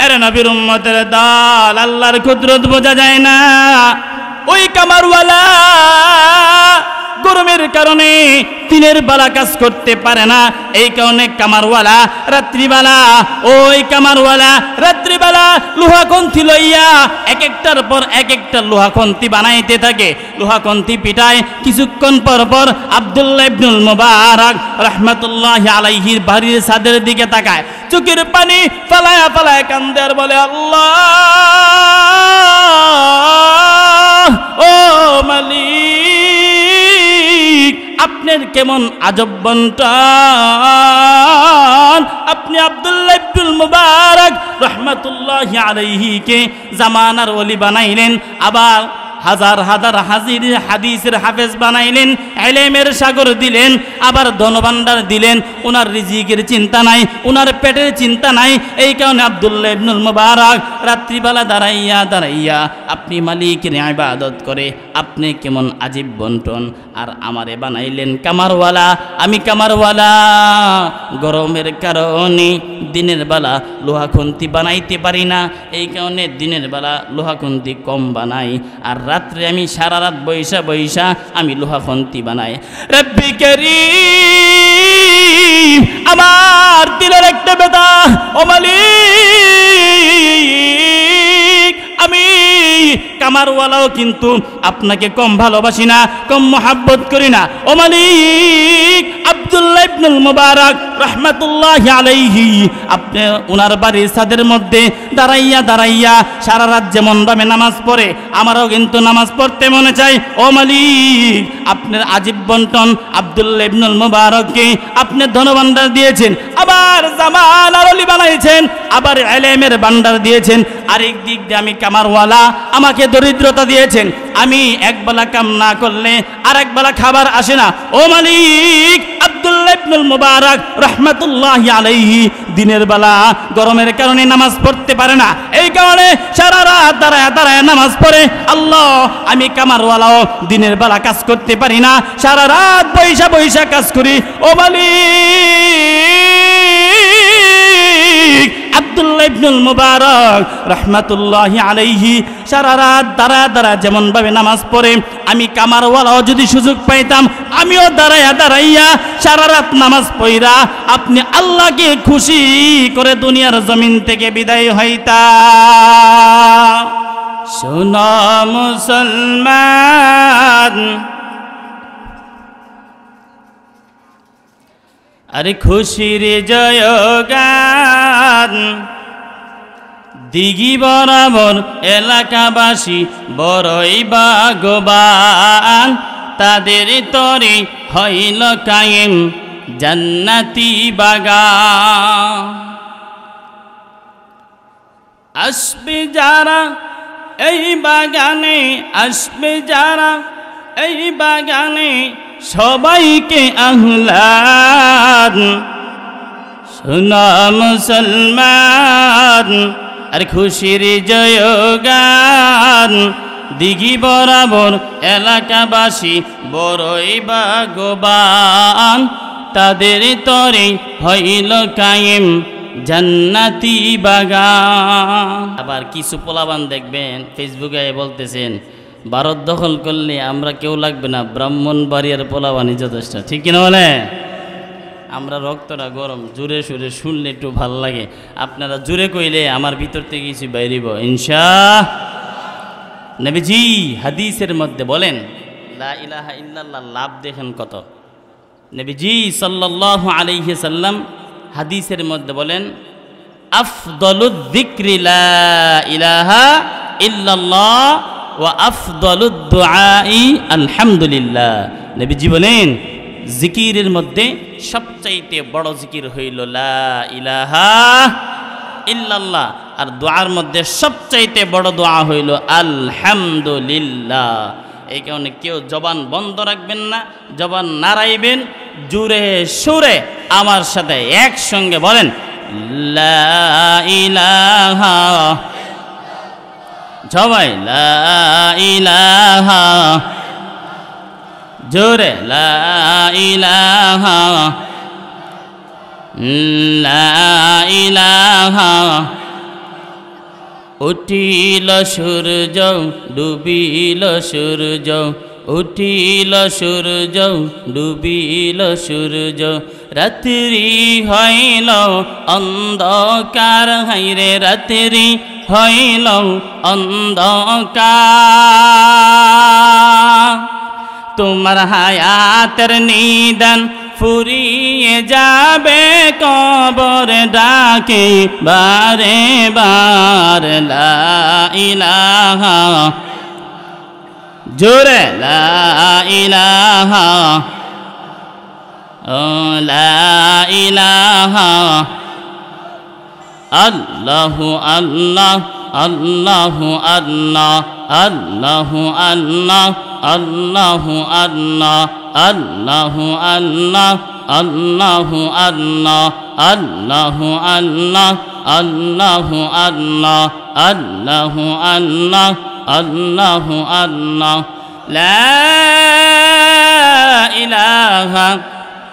এরে নবীর উম্মতের দল, আল্লাহর কুদরত বোঝা যায় না। ওই কামারওয়ালা গরমের কারণে দিনের বেলা কাজ করতে পারে না, এই কারণে কামারওয়ালা রাত্রিবেলা, ওই কামারওয়ালা রাত্রিবেলা লোহা কন্থি লইয়া এক একটার পর এক একটা লোহা কন্থি বানাইতে থাকে। লোহা কন্থি পিটায়, কিছুক্ষণ পর পর আব্দুল্লাহ ইবনুল মুবারক রাহমাতুল্লাহি আলাইহির বাড়ির ছাদের দিকে তাকায়, চোখের পানি ফালায়া ফালায়া কান্দে আর বলে, আল্লাহ ও মালিক, আপনার কেমন আজব বন্টন। আপনি আব্দুল্লাহ ইবনুল মুবারক রাহমাতুল্লাহি আলাইহিকে জামানার ওলি বানাইলেন, আবার হাজার হাজার হাদিসের হাফেজ বানাইলেন, ইলমের সাগর দিলেন, আবার ধনভাণ্ডার দিলেন। ওনার রিজিকের চিন্তা নাই, ওনার পেটের চিন্তা নাই। এই কারণে আব্দুল্লাহ ইবনুল মুবারক রাত্রিবেলা দাঁড়াইয়া দাঁড়াইয়া আপনি মালিকের ইবাদত করে। আপনি কেমন আজীব বন্টন। আর আমারে বানাইলেন কামারওয়ালা, আমি কামারওয়ালা। গরমের কারণে দিনের বেলা লোহা খুন্তি বানাইতে পারি না, এই কারণে দিনের বেলা লোহা খুন্তি কম বানাই, আর রাত্রে আমি সারা রাত বৈশা বৈশা আমি লোহা খুন্তি বানাই। রব্বি কারীম, আমার দিলের একটা বেদা, ও মালিক, আমি কামারওয়ালাও কিন্তু আপনাকে কম ভালোবাসি না, কম মোহাব্বত করি না। ও মালিক, আব্দুল্লাহ ইবনুল মুবারক রাহমাতুল্লাহি আলাইহি আপনি ওনার বাড়ির ছাদের মধ্যে দাঁড়াইয়া দাঁড়াইয়া সারা রাত যেমন ভাবে নামাজ পড়ে, আমারও কিন্তু নামাজ পড়তে মনে চায়। ও মালিক, আপনার আজীব বন্টন। আব্দুল্লাহ ইবনুল মুবারককে আপনি ধনভাণ্ডার দিয়েছেন, আবার জামানার ওলি বানাইছেন, আবার ইলমের ভাণ্ডার দিয়েছেন। আরেক দিক দিয়ে আমি কামারওয়ালা, আমাকে দরিদ্রতা দিয়েছেন। আমি একবেলা কাম না করলে আরেক বেলা খাবার আসে না। ও মালিক, আব্দুল্লাহ ইবনুল মুবারক রাহমাতুল্লাহি আলাইহি দিনের বেলা গরমের কারণে নামাজ পড়তে পারে না, এই কারণে সারা রাত দাঁড়ায় দাঁড়ায় নামাজ পড়ে। আল্লাহ, আমি কামারওয়ালাও দিনের বেলা কাজ করতে পারি না, সারা রাত বৈশা বৈশা কাজ করি। ও মালিক, আব্দুল্লাহ ইবনুল মুবারক রাহমাতুল্লাহি আলাইহি সারা রাত দাঁড়ায় দাঁড়ায় যেমন ভাবে নামাজ পড়ে, আমি কামারওয়ালাও যদি সুযোগ পাইতাম, আমিও দাঁড়াইয়া দাঁড়াইয়া সারা রাত নামাজ পড়া আপনি আল্লাহকে খুশি করে দুনিয়ার জমিন থেকে বিদায় হইতাম। শোনো মুসলমান, আরে খুশির জয়গান, দিঘি বরাবর এলাকাবাসী বড়ই ভাগ্যবান, তাদের তরে হইল কায়েম জান্নাতি বাগান। আসবে যারা এই বাগানে, আসবে যারা এই বাগানে, সবাইকে আহলান। শোনো মুসলমান, আর খুশির জয়গান, দিঘি বরাবর এলাকাবাসী বড়ই ভাগ্যবান, তাদের তরে হইল কায়েম জান্নাতি বাগান। আবার কিছু পোলাবান দেখবেন ফেসবুকে বলতেছেন, ভারত দখল করলে আমরা কেউ লাগবে না, ব্রাহ্মণবাড়িয়ার পোলাবানই যথেষ্ট। ঠিক কিনা বলে? আমরা রক্তটা গরম, জোরে সুরে শুনলে একটু ভাল লাগে। আপনারা জোরে কইলে আমার ভিতর থেকে কিছু বাইরিব ইনশাআল্লাহ। নবীজি হাদিসের মধ্যে বলেন, লা ইলাহা ইল্লাল্লাহ লাভ দেখেন কত। নবীজি সাল্লাল্লাহু আলাইহি সাল্লাম হাদিসের মধ্যে বলেন, আফদলুদ যিকরি লা ইলাহা ইল্লাল্লাহ ওয়া আফদলুদ দুআই আলহামদুলিল্লাহ। নবীজি বলেন, জিকিরের মধ্যে সবচাইতে বড় জিকির হইল লা ইলাহা ইল্লাল্লাহ, আর দোয়ার মধ্যে সবচাইতে বড় দোয়া হইল আলহামদুলিল্লাহ। এই কারণে কেউ জবান বন্ধ রাখবেন না, জবান নাড়াইবেন, জুরে সুরে আমার সাথে একসঙ্গে বলেন, লা ইলাহা, সবাই লা ইলাহা, জোরে লা ইলাহা, লা ইলাহা, উঠিল সূর্য ডুবিল সূর্য উঠিল সূর্য ডুবিল সূর্য রাত্রি হইল অন্ধকার হাইরে রাত্রি হইল অন্ধকার তোমার হায়াতের নিদান ফুরিয়ে যাবে কবর ডাকে বারে বার লা ইলাহা জোরে লা ইলাহা ও লা ইলাহা আল্লাহু আল্লাহ আল্লাহু আল্লাহ আল্লাহু আল্লাহ আল্লাহু আল্লাহ আল্লাহু আল্লাহ আল্লাহু আল্লাহ আল্লাহু আল্লাহ আল্লাহু আল্লাহ আল্লাহু আল্লাহ আল্লাহু আল্লাহ লা ইলাহা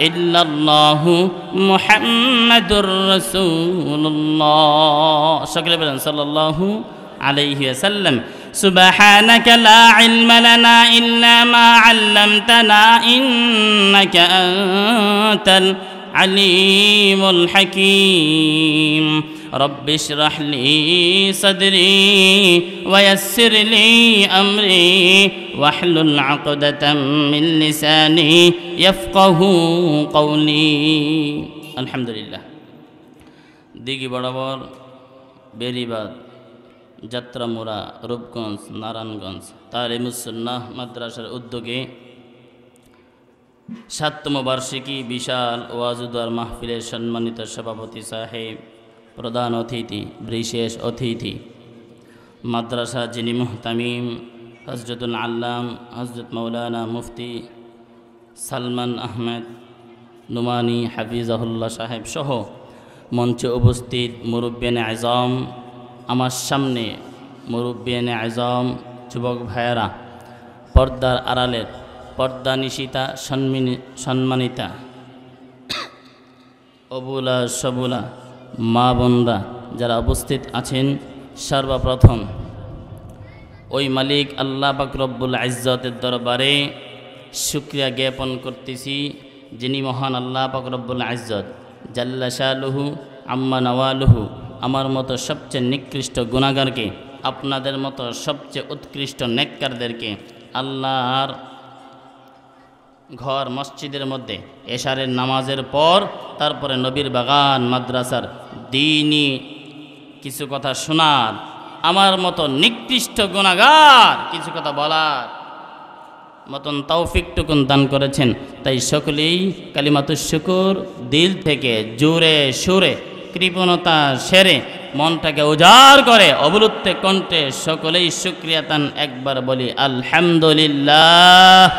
ইল্লাল্লাহু মুহাম্মাদুর রাসূলুল্লাহ সকলে বলেন সাল্লাল্লাহু আলাইহি ওয়াসাল্লাম সুবহানাকা লা ইলমা লানা ইল্লা মা 'আল্লামতানা ইন্নাকা আনতাল আলিমুল হাকীম রব্বি ইশরাহ লি সাদরি ওয়া ইয়াসসির লি আমরি ওয়াহলুল 'উকদাতাম মিন লিসানি ইয়াফকাহু কওলি আলহামদুলিল্লাহ দিঘি বরাবর বেরিবাদ যাত্রামোড়া রূপগঞ্জ নারায়ণগঞ্জ তালিমুস সুন্নাহ মাদ্রাসার উদ্যোগে ৭তম বার্ষিকী বিশাল ওয়াজুদার মাহফিলের সম্মানিত সভাপতি সাহেব প্রধান অতিথি বিশেষ অতিথি মাদ্রাসা যিনি মুহতামিম হযরতুল আল্লাম হযরত মাওলানা মুফতি সালমান আহমেদ নুমানি হাফিজাহুল্লাহ সাহেব সহ মঞ্চে উপস্থিত মুরব্বিয়ানে আজম আমার সামনে মুরব্বিয়ানে আজম যুবক ভাইয়েরা পর্দার আড়ালের পর্দা নিশিতা সম্মানিতা অবুলা সবুলা মা বোনরা যারা উপস্থিত আছেন সর্বপ্রথম ওই মালিক আল্লাহ পাক রব্বুল ইজ্জতের দরবারে শুকরিয়া জ্ঞাপন করতেছি যিনি মহান আল্লাহ পাক রব্বুল ইজ্জত জাল্লা শানুহু আম্মা নওয়ালুহু আমার মতো সবচেয়ে নিকৃষ্ট গুনাহগারকে আপনাদের মতো সবচেয়ে উৎকৃষ্ট নেককারদেরকে আল্লাহর ঘর মসজিদের মধ্যে এশারের নামাজের পর তারপরে নবীর বাগান মাদ্রাসার দ্বীনি কিছু কথা শোনার আমার মতো নিকৃষ্ট গুনাহগার কিছু কথা বলার মতন তৌফিকটুকুন দান করেছেন তাই সকলেই কালিমাতুশ শুকর দিল থেকে জোরে সুরে কৃপণতা সেরে মনটাকে উজাড় করে অবলুপ্তে কণ্ঠে সকলেই শুকরিয়া তান একবার বলি আলহামদুলিল্লাহ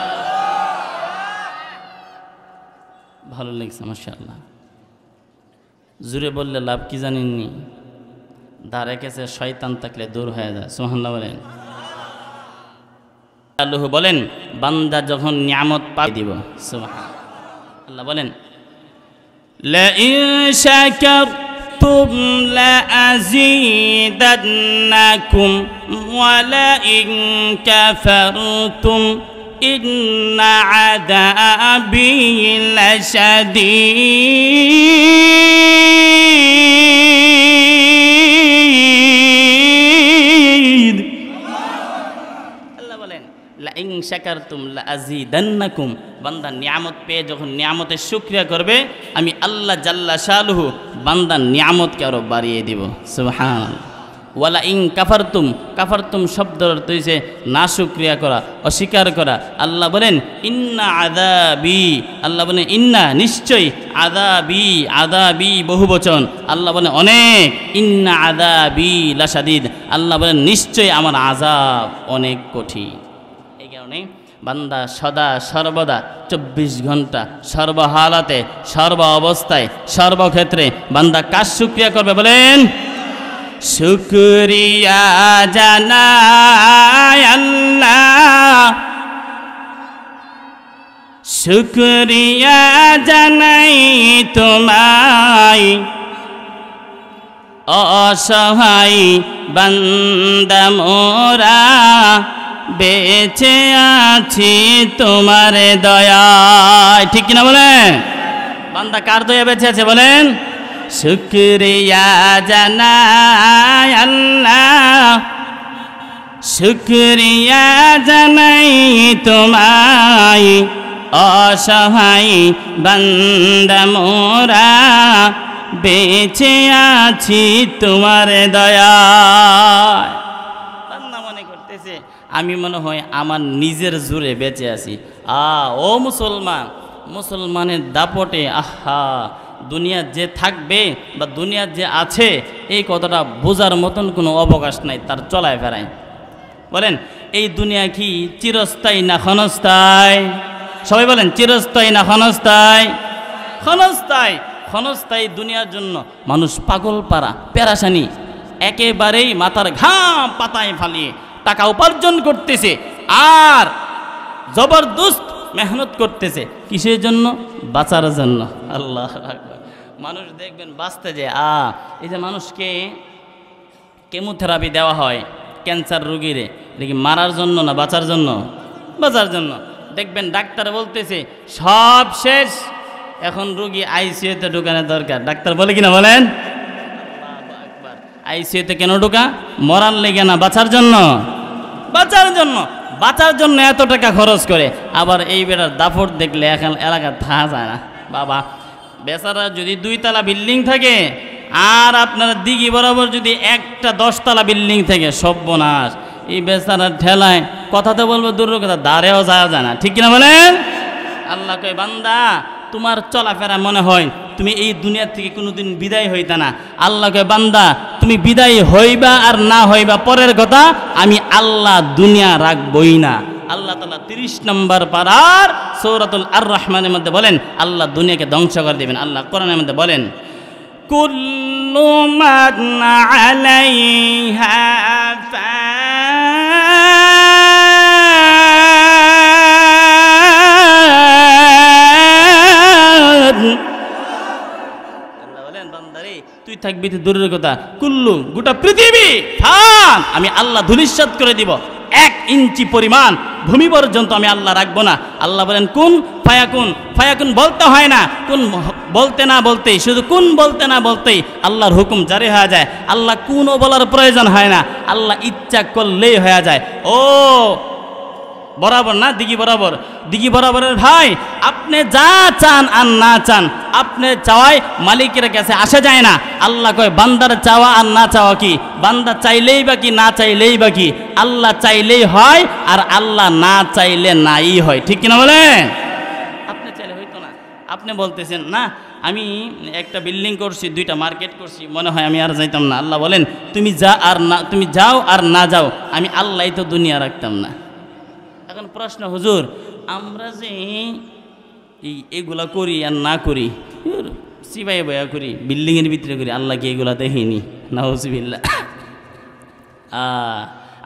ভালো লাগছে মাশাআল্লাহ জোরে বললে লাভ কি জানেননি ধারে কাছে শয়তান থাকলে দূর হয়ে যায় সুবহানাল্লাহ বলেন আল্লাহ বলেন বান্দা যখন নিয়ামত পাই দিব সুবহানাল্লাহ আল্লাহ বলেন লা ইন শাকারতুম লা আযীদান্নাকুম ওয়া লা ইন কাফারতুম ইন্না আযাবি লাশাদীদ আল্লাহ বলেন লা ইন শাকারতুম লা আযীদান্নাকুম বান্দা নিয়ামত পেয়ে যখন নিয়ামতের শুকরিয়া করবে আমি আল্লাহ জাল্লা শানুহু বান্দার নিয়ামতকে আরো বাড়িয়ে দিব সুবহানাল্লাহ ওয়ালা ইন কাফারতুম কাফারতুম শব্দের অর্থ হইছে না শুকরিয়া করা অস্বীকার করা আল্লাহ বলেন ইন্না আযাবি আল্লাহ বলেন ইন্না নিশ্চয় আযাবি আযাবি বহুবচন আল্লাহ বলেন অনেক ইন্না আযাবি লাশাদীদ আল্লাহ বলেন নিশ্চয় আমার আযাব অনেক কঠিন এই কারণে বান্দা সদা সর্বদা 24 ঘন্টা সর্বহালাতে সর্ব অবস্থায় সর্বক্ষেত্রে বান্দা কার শুকরিয়া করবে বলেন শুকরিয়া জানাই আল্লাহ শুকরিয়া জানাই তোমায় অসহায় বান্দা মোরা বেঁচে আছি তোমার দয়ায়। ঠিক কিনা বলেন? বান্দা কার দয়া বেঁচে আছে বলেন? শুকরিয়া জানাই আল্লাহ, শুকরিয়া জানাই তোমায়, অসহায় বান্দা মোরা বেঁচে আছি তোমার দয়ায়। বান্দা মনে করতেছে আমি মনে হয় আমার নিজের জোরে বেঁচে আছি। ও মুসলমান, মুসলমানের দাপটে আহা দুনিয়ার যে থাকবে বা দুনিয়ার যে আছে এই কথাটা বোঝার মতন কোনো অবকাশ নাই তার চলায় ফেরায়। বলেন এই দুনিয়া কি চিরস্থায়ী না ক্ষণস্থায়ী? সবাই বলেন চিরস্থায়ী না ক্ষণস্থায়ী? ক্ষণস্থায়ী। ক্ষণস্থায়ী দুনিয়ার জন্য মানুষ পাগল পারা পেরাশানি, একেবারেই মাথার ঘাম পাতায় ফালিয়ে টাকা উপার্জন করতেছে আর জবরদস্ত মেহনত করতেছে। কিসের জন্য? বাঁচার জন্য। আল্লাহ আকবার। মানুষ দেখবেন বাঁচতে যে এই যে মানুষকে কেমোথেরাপি দেওয়া হয় ক্যান্সার রোগীরে, দেখি মারার জন্য না বাঁচার জন্য? বাঁচার জন্য। দেখবেন ডাক্তার বলতেছে সব শেষ, এখন রোগী আইসিইউতে ঢোকানোর দরকার। ডাক্তার বলে কিনা বলেন? আইসিইউতে কেন ঢোকা? মরার লেগে না বাঁচার জন্য? বাঁচার জন্য। বাঁচার জন্য এত টাকা খরচ করে, আবার এই বেটার দাফট দেখলে এখন এলাকা থাকা যায় না। বাবা বেচারা যদি 2 তলা বিল্ডিং থাকে আর আপনার দিঘি বরাবর যদি একটা 10 তলা বিল্ডিং থেকে সর্বনাশ। এই বেচারার ঠেলায় কথাতে বলবো দূরের কথা, দাঁড়েও যাওয়া যায় না। ঠিক কিনা বলেন? আল্লাহ কয় বান্দা তোমার চলাফেরা মনে হয় তুমি এই দুনিয়ার থেকে কোনোদিন বিদায় হইতা না। আল্লাহ কয় বান্দা তুমি বিদায় হইবা আর না হইবা পরের কথা, আমি আল্লাহ দুনিয়া রাখবই না। আল্লাহ তাআলা 30 নম্বর পারার সূরাতুল আর রহমানের মধ্যে বলেন আল্লাহ দুনিয়াকে ধ্বংস করে দিবেন। আল্লাহ কোরআনের মধ্যে বলেন কুল্লু মান আলাইহা তুই থাকবি দূরের কথা, কুল্লু গোটা পৃথিবী ফান আমি আল্লাহ ধূলিসাৎ করে দিব। 1 ইঞ্চি পরিমাণ ভূমি পর্যন্ত আমি আল্লাহ রাখবো না। আল্লাহ বলেন কুন ফায়াকুন। ফায়াকুন বলতে হয় না, কুন বলতে না বলতেই, শুধু কুন বলতে না বলতেই আল্লাহর হুকুম জারি হয়ে যায়। আল্লাহ কুনও বলার প্রয়োজন হয় না, আল্লাহ ইচ্ছা করলেই হয়ে যায়। ও বরাবর না দিঘি বরাবর, দিঘি বরাবরের ভাই আপনি যা চান আর না চান আপনি চাওয়াই মালিকের কাছে আসা যায় না। আল্লাহ কয় বান্দার চাওয়া আর না চাওয়া কি? বান্দা চাইলেই বা কি না চাইলেই বা কি? আল্লাহ চাইলেই হয় আর আল্লাহ না চাইলে নাই হয়। ঠিক কিনা বলেন? আপনি চাইলে হইতো না। আপনি বলতেছেন না আমি একটা বিল্ডিং করছি, 2টা মার্কেট করছি, মনে হয় আমি আর যাইতাম না। আল্লাহ বলেন তুমি যা আর না, তুমি যাও আর না যাও, আমি আল্লাহ তো দুনিয়া রাখতাম না। এখন প্রশ্ন হুজুর আমরা যে এগুলা করি আর না করি, সিবাই বয়া করি, বিল্ডিংয়ের ভিতরে করি, আল্লাহ কি এগুলা দেখিনি? নাউজুবিল্লাহ।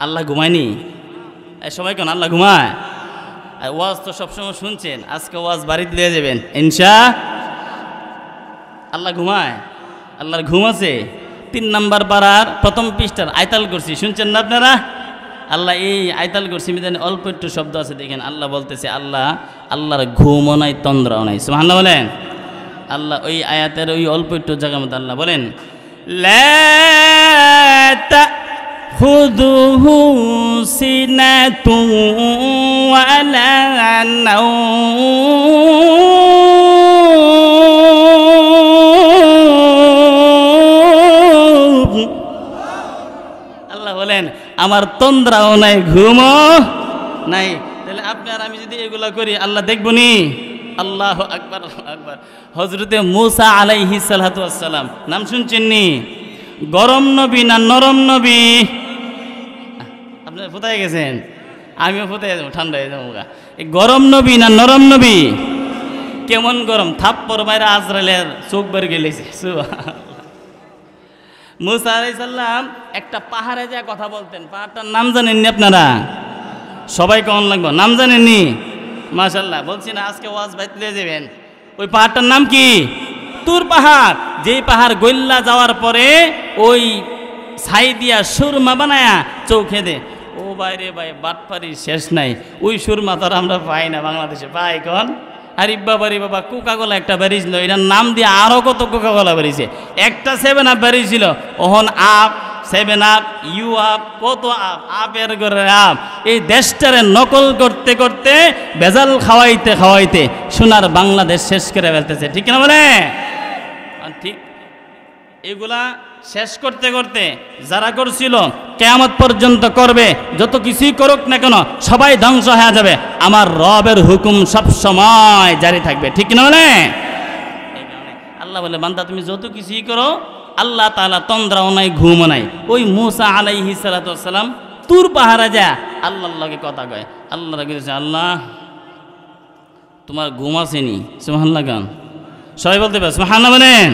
আল্লাহ ঘুমায়নি? সবাই কেন আল্লাহ ঘুমায়? ওয়াজ তো সবসময় শুনছেন, আজকে ওয়াজ বাড়িতে দিয়ে যাবেন ইনশা। আল্লাহ ঘুমায়? আল্লাহর ঘুম আছে? 3 নম্বর পারার 1ম পৃষ্ঠার আয়তাল করছি, শুনছেন না আপনারা? আল্লাহ এই আয়তাল করছি মিদানে অল্প একটু শব্দ আছে, দেখেন আল্লাহ বলতেছে আল্লাহর ঘুমও নাই তন্দ্রাও নাই। সুবহানাল্লাহ বলেন। আল্লাহ ওই আয়াতের ওই অল্প একটু জায়গার মধ্যে আল্লাহ বলেন লা তাখুযুহু সিনাতুন ওয়ালা নাওম। আল্লাহ বলেন আমার তন্দ্রাও নাই ঘুমও নাই। তাহলে আপনি আর আমি যদি এগুলা করি আল্লাহ দেখবনি? আল্লাহু আকবার, আল্লাহু আকবার। হযরতে মূসা আলাইহিস সালাতু ওয়াস সালাম নাম শুনছেন নি? গরম নবী না নরম নবী? আপনি ফুটাই গেছেন, আমিও ফুটাই যাব, ঠান্ডা হয়ে যাবো। এই গরম নবী না নরম নবী? কেমন গরম, থাপ্পড় মাইরা আজরাইলের চোখ বের গেলেছে। মূসা আলাইহিস সালাম একটা পাহাড়ে যা কথা বলতেন, পাহাড়টার নাম জানেননি আপনারা? সবাই কেমন লাগবে, নাম জানেননি? মাশাআল্লাহ, বলছি না আজকে ওয়াজ বাইতে যাবেন। ওই পাহাড়টার নাম কি? তুর পাহাড়, যেই পাহাড় গইল্লা যাওয়ার পরে ওই ছাই দিয়া সুরমা বানায়া চৌখে দে। ও বাইরে ভাই বাটপারি শেষ নাই, ওই সুরমা তো আমরা পাই না বাংলাদেশে, পাই কন? আরে বাবারি বাবা, কোকাকোলা একটা বেরিয়েছিল, এটার নাম দিয়ে আরও কত কোকাকোলা বেরিয়েছে। একটা 7 আপ বেরিয়েছিল, ওহন আপ, 7 আপ, ইউ আপ, কত আপ, আপের করে আপ। এই দেশটারে নকল করতে করতে, ভেজাল খাওয়াইতে খাওয়াইতে সোনার বাংলাদেশ শেষ করে ফেলতেছে, ঠিক না বলে? ঠিক এগুলা শেষ করতে করতে যারা করছিল কিয়ামত পর্যন্ত করবে, যত কিছুই করুক না কেন সবাই ধ্বংস হয়ে যাবে। আমার রবের হুকুম সব সময় জারি থাকবে, ঠিক না বলে? আল্লাহ বলে, বান্দা তুমি যত কিছুই করো, আল্লাহ তাআলা তন্দ্রাও নাই, ঘুমও নাই। ওই মুসা আলাইহিস সালাতু ওয়াস সালাম তুর পাহাড়ে যা আল্লাহর লগে কথা কয়। আল্লাহ কইছে, আল্লাহ তোমার ঘুম আসেনি? সুবহানাল্লাহ গান সবাই বলতে পারে সুবহানাল্লাহ বলেন।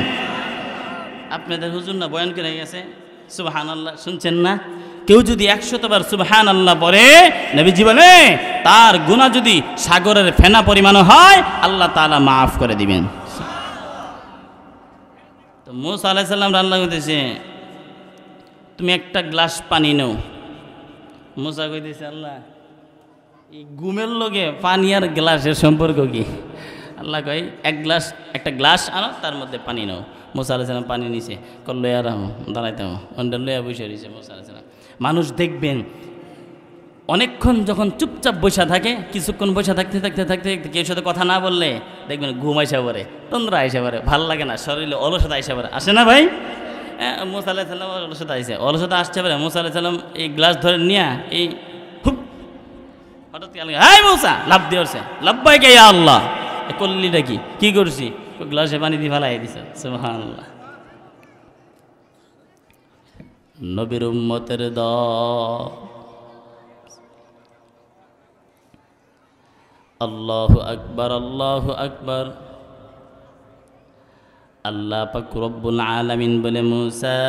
আপনাদের হুজুর না বয়ান করে গেছে সুবহানাল্লাহ, শুনছেন না? কেউ যদি 100 বার সুবহানাল্লাহ পড়ে, নবীজি বলে তার গুনাহ যদি সাগরের ফেনা পরিমাণ হয়, আল্লাহ তাআলা মাফ করে দিবেন। তো মুসা আলাইহিস সালাম আল্লাহ কইতেছে, তুমি একটা গ্লাস পানি নাও। মুসা কইতেছে, আল্লাহ এই ঘুমের লগে পানি আর গ্লাসের সম্পর্ক কি? আল্লাহ কয়, একটা গ্লাস আনো, তার মধ্যে পানি নাও। মুসা আলাইহিস সালাম পানি নিছে, করলো আর দাঁড়াইতে অন্ডার লইয়া বসে রয়েছে মুসা আলাইহিস সালাম। মানুষ দেখবেন অনেকক্ষণ যখন চুপচাপ বসে থাকে, কিছুক্ষণ বসে থাকতে থাকতে থাকতে কেউ সাথে কথা না বললে দেখবেন ঘুম আইসা পড়ে, তন্দ্রা আইসা পড়ে, ভাল লাগে না, শরীরে অলসতা আইসা পড়ে, আসে না ভাই? মুসা আলাইহিস সালাম অলসতা আইসে, অলসতা আসছে পরে মুসা আলাইহিস সালাম এই গ্লাস ধরে নিয়ে এই হুপ হঠাৎ হাই মুসা লাভ দিয়েছে, লাব্বাইকা ইয়া আল্লাহ। করলিটা কি করছি? গ্লাসে পানি দিয়ে ফেলাই দিছে। সুবহানাল্লাহ। নবীর উম্মতের দল, আল্লাহু আকবার, আল্লাহু আকবার। আল্লাহ পাক রব্বুল আলামিন বলে, মুসা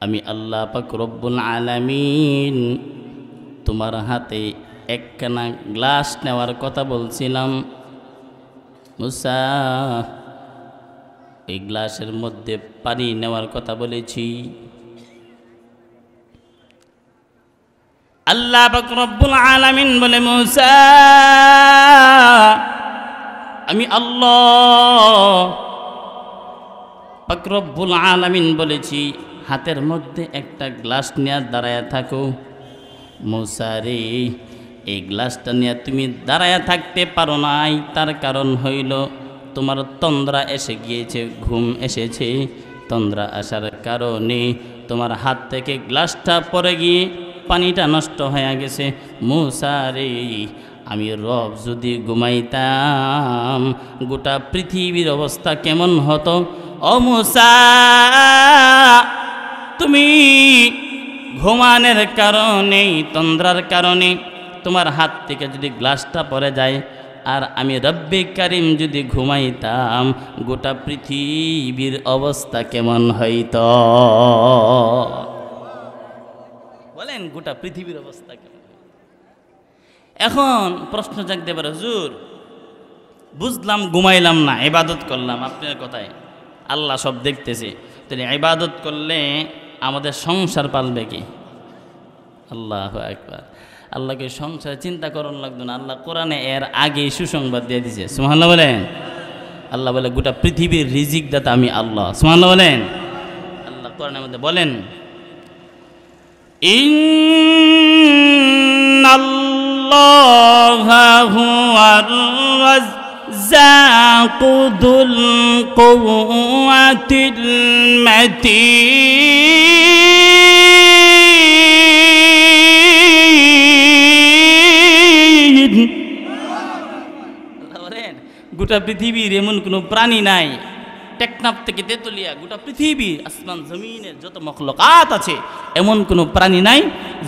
আমি আল্লাহ পাক রব্বুল আলামিন তোমার হাতে একখানা গ্লাস নেওয়ার কথা বলছিলাম। মুসা এই গ্লাসের মধ্যে পানি নেওয়ার কথা বলেছি। আল্লাহ পাক রব্বুল আলামিন বলে, মুসা আমি আল্লাহ পাক রব্বুল আলামিন বলেছি, হাতের মধ্যে একটা গ্লাস নিয়ে দাঁড়ায়া থাকো। মুসা রে, এই গ্লাসটা নিয়ে তুমি দাঁড়ায়া থাকতে পারো নাই, তার কারণ হইল তোমার তন্দ্রা এসে গিয়েছে, ঘুম এসেছে। তন্দ্রা আসার কারণে তোমার হাত থেকে গ্লাসটা পড়ে গিয়ে পানিটা নষ্ট হয়ে গেছে। মুসা রে, আমি রব যদি ঘুমাইতাম, গোটা পৃথিবীর অবস্থা কেমন হতো? ও মুসা, তুমি ঘুমানোর কারণে, তন্দ্রার কারণে তোমার হাত থেকে যদি গ্লাসটা পড়ে যায়, আর আমি রব্বে কারিম যদি ঘুমাইতাম, গোটা পৃথিবীর অবস্থা কেমন হইত? বলেন, গোটা পৃথিবীর অবস্থা কেমন? এখন প্রশ্ন জাগতে পারে, হুজুর বুঝলাম ঘুমাইলাম না, ইবাদত করলাম, আপনার কথায় আল্লাহ সব দেখতেছে, তাহলে ইবাদত করলে আমাদের সংসার পালবে কি? আল্লাহু আকবার। আল্লাহকে সংসার চিন্তা করন লাগতো না, আল্লাহ কোরআনে এর আগে সুসংবাদ দিয়ে দিয়েছে। সুবহানাল্লাহ বলেন। আল্লাহ বলে, গোটা পৃথিবীর রিজিক দাতা আমি আল্লাহ। সুবহানাল্লাহ বলেন। আল্লাহ কোরআনের মধ্যে বলেন, ইন্নাল্লাহা হুয়ার রাজ্জাকু যুল কুওয়াতিল মাতিন। গোটা পৃথিবীর এমন কোনো প্রাণী নাই, টেকনাফ থেকে তেতুলিয়া গোটা পৃথিবী, আসমান জমিনের যত মখলুকাত আছে, এমন কোনো প্রাণী নাই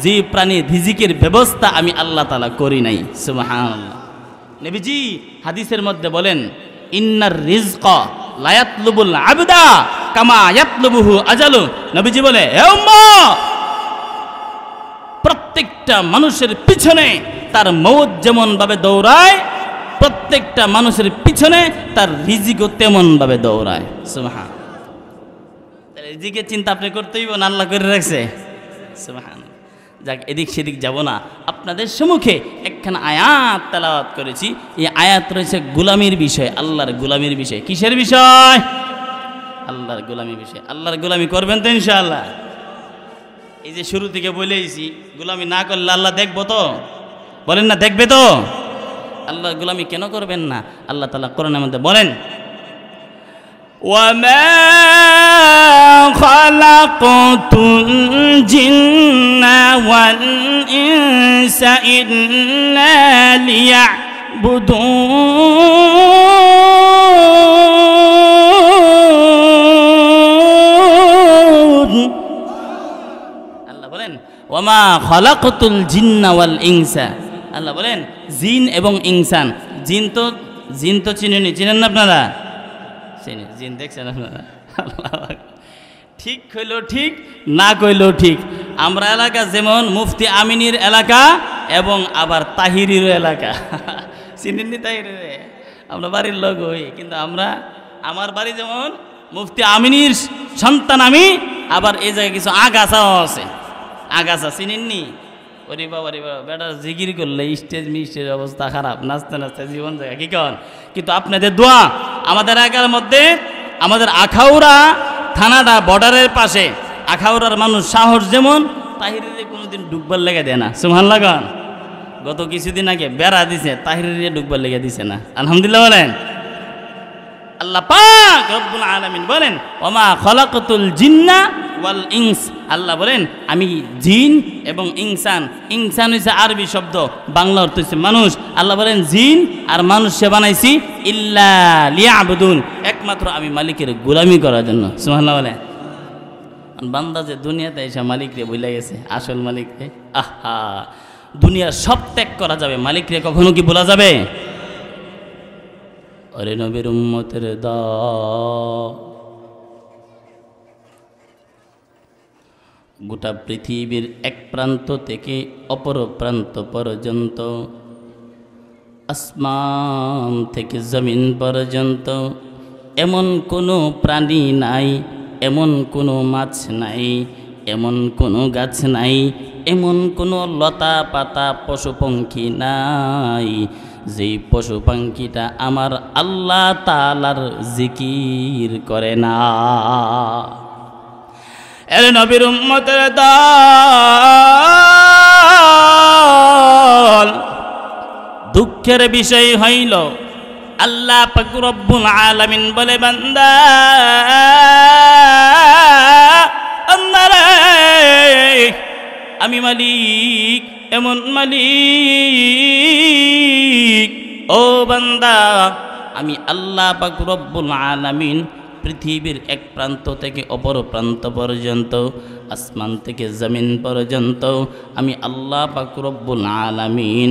যে প্রাণীর রিজিকের ব্যবস্থা আমি আল্লাহ তাআলা করি নাই। সুবহানাল্লাহ। নবীজি হাদিসের মধ্যে বলেন, ইন্নার রিজকা লা ইয়াতলুবুল আবদা কামা ইয়াতলুবুহু আজালু। নবীজি বলে, হে উম্মত, প্রত্যেকটা মানুষের পিছনে তার মওত যেমন ভাবে দৌড়ায়, প্রত্যেকটা মানুষের পিছনে তার রিজিকও তেমনভাবে দৌড়ায়। সুবহান। রিজিকের চিন্তা আপনি করতেই না, আল্লাহ করে রাখছে। সুবহান। যাক, এদিক সেদিক যাব না, আপনাদের সম্মুখে একখানা আয়াত তেলাওয়াত করেছি। এই আয়াত রয়েছে গোলামির বিষয়, আল্লাহর গোলামির বিষয়। কিসের বিষয়? আল্লাহর গোলামির বিষয়। আল্লাহর গোলামি করবেন তো ইনশাআল্লাহ? এই যে শুরু থেকে বলেইছি, গোলামি না করলে আল্লাহ দেখবো তো? বলেন না, দেখবে তো? আল্লাহর গোলামি কেন করবেন না? আল্লাহ তাআলা কোরআনের মধ্যে বলেন, وَمَا خَلَقْتُ الْجِنَّ وَالْإِنسَ إِلَّا لِيَعْبُدُونَ। আল্লাহ বলেন ওয়ামা খালাকতুল জিন্না ওয়াল ইনসা। আল্লাহ বলেন জিন এবং ইনসান। জিন তো চিনেন না আপনারা? জিন দেখছেন আপনারা? ঠিক হইলেও ঠিক, না কইলেও ঠিক। আমরা এলাকা যেমন মুফতি আমিনীর এলাকা এবং আবার তাহিরির এলাকা। চিনেননি তাহিরের? আমরা বাড়ির লোক হই, কিন্তু আমার বাড়ি যেমন মুফতি আমিনীর সন্তান আমি, আবার এই জায়গায় কিছু আগাছাও আছে। আগাছা চিনেননি? ওরে বাবা রে বাবা, বেটার জিগির করলে স্টেজ অবস্থা খারাপ, নাচতে নাচতে জীবন জায়গা কি কন। কিন্তু আপনাদের দোয়া, আমাদের এলাকার মধ্যে আমাদের আখাউড়া থানাটা বর্ডারের পাশে, আখাউড়ার মানুষ সাহস যেমন, তাহিরিরে কোনোদিন ডুববার লেগে দেয় না। সুবহানাল্লাহ গান। গত কিছুদিন আগে বেড়া দিছে, তাহিরিরে ডুববার লেগে দিছে না। আলহামদুলিল্লাহ বলেন। আল্লাহ পাক রব্বুল আলামিন বলেন ওমা খলাকতুল জিন্না ওয়াল ইনস। আল্লাহ বলেন আমি জিন এবং ইনসান। ইনসান হচ্ছে আরবি শব্দ, বাংলা অর্থ হচ্ছে মানুষ। আল্লাহ বলেন জিন আর মানুষকে বানাইছি ইল্লা লিয়াবুদুন, একমাত্র আমি মালিকের গোলামি করার জন্য। সুবহানাল্লাহ বলেন। বান্দা যে দুনিয়াতে এসে মালিকরে ভুলে গেছে, আসল মালিকরে। আহা, দুনিয়ার সব ত্যাগ করা যাবে, মালিকরে কখনো কি ভোলা যাবে? ওরে নবীর উম্মতের দল, গোটা পৃথিবীর এক প্রান্ত থেকে অপর প্রান্ত পর্যন্ত, আসমান থেকে জমিন পর্যন্ত এমন কোনো প্রাণী নাই, এমন কোনো মাছ নাই, এমন কোনো গাছ নাই, এমন কোনো লতা পাতা পশু পঙ্খী নাই যেই পশু পাখিটা আমার আল্লাহ তাআলার জিকির করে না। এর নবীর উম্মতের দল, দুঃখের বিষয় হইল আল্লাহ পাক রব্বুল আলামিন বলে বান্দা আমি মালিক, এমন মালিক ও বান্দা, আমি আল্লাহ পাক রব্বুল আলামিন পৃথিবীর এক প্রান্ত থেকে অপর প্রান্ত পর্যন্ত, আসমান থেকে জমিন পর্যন্ত আমি আল্লাহ পাক রব্বুল আলামিন